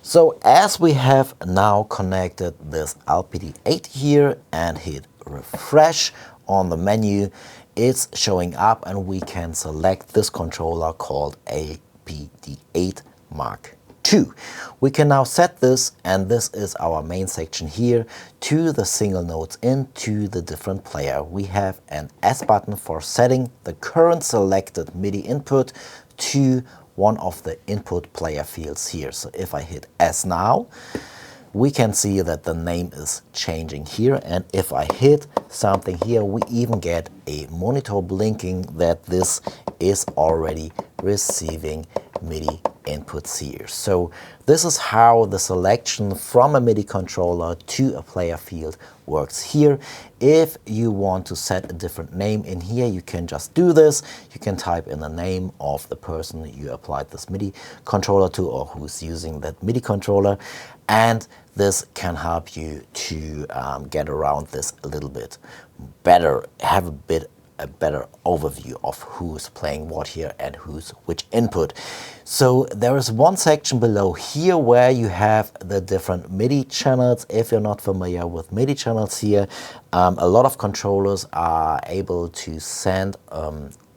So as we have now connected this LPD8 here and hit refresh on the menu, it's showing up and we can select this controller called APD8 Mark II. We can now set this, and this is our main section here, to the single notes into the different player. We have an S button for setting the current selected MIDI input to one of the input player fields here. So if I hit S now, we can see that the name is changing here, and if I hit something here, we even get a monitor blinking that this is already receiving MIDI inputs here. So this is how the selection from a MIDI controller to a player field works here. If you want to set a different name in here, you can just do this. You can type in the name of the person you applied this MIDI controller to, or who's using that MIDI controller, and this can help you to get around this a little bit better, have a better overview of who's playing what here and who's which input. So there is one section below here where you have the different MIDI channels. If you're not familiar with MIDI channels here, a lot of controllers are able to send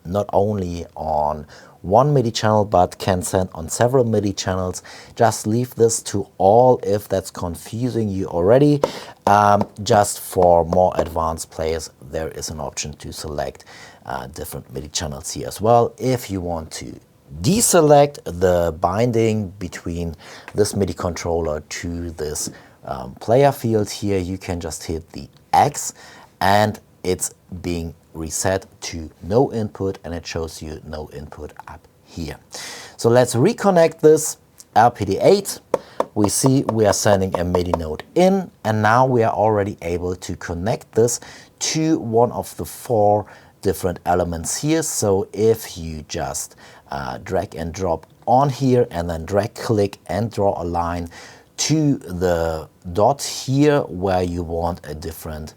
not only on one MIDI channel, but can send on several MIDI channels. Just leave this to all if that's confusing you already. Just for more advanced players, there is an option to select different MIDI channels here as well. If you want to deselect the binding between this MIDI controller to this player field here, you can just hit the X and it's being reset to no input, and it shows you no input up here. So let's reconnect this LPD8. We see we are sending a MIDI note in, and now we are already able to connect this to one of the 4 different elements here. So if you just drag and drop on here and then drag, click and draw a line to the dot here where you want a different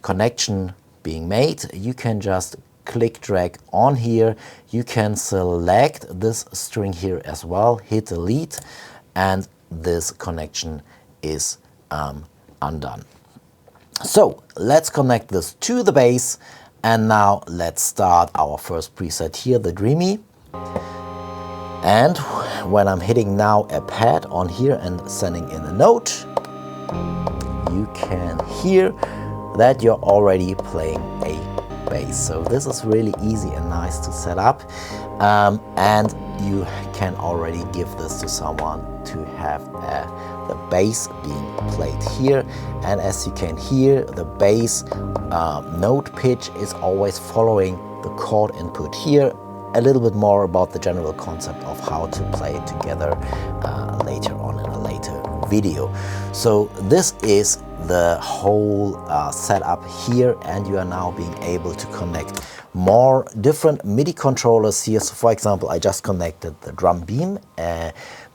connection being made, you can just click drag on here. You can select this string here as well, hit delete, and this connection is undone. So let's connect this to the bass, and now let's start our first preset here, the dreamy. And when I'm hitting now a pad on here and sending in a note, you can hear that you're already playing a bass. So this is really easy and nice to set up, and you can already give this to someone to have the bass being played here. And as you can hear, the bass note pitch is always following the chord input here. A little bit more about the general concept of how to play it together later on in a later video. So this is the whole setup here, and you are now being able to connect more different MIDI controllers here. So for example, I just connected the drum beam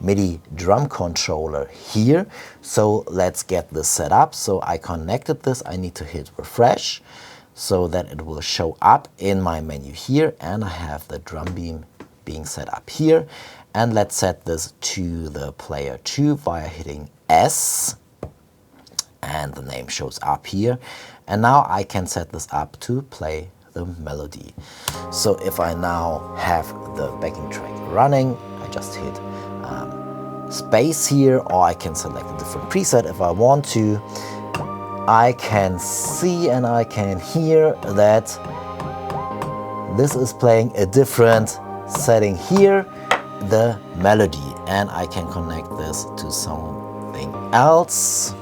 MIDI drum controller here. So let's get this set up. So I connected this. I need to hit refresh so that it will show up in my menu here, and I have the drum beam being set up here. And let's set this to the player 2 via hitting S, and the name shows up here. And now I can set this up to play the melody. So if I now have the backing track running, I just hit space here, or I can select a different preset if I want to. I can see and I can hear that this is playing a different setting here, the melody, and I can connect this to something else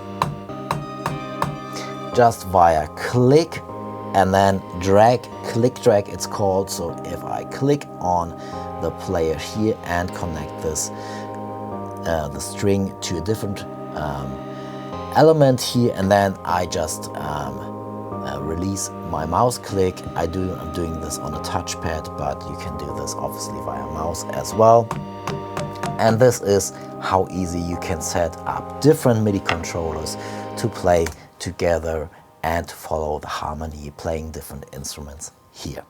just via click and then drag, click drag it's called. So if I click on the player here and connect this the string to a different element here, and then I just release my mouse click. I'm doing this on a touchpad, but you can do this obviously via mouse as well. And this is how easy you can set up different MIDI controllers to play together and follow the harmony playing different instruments here.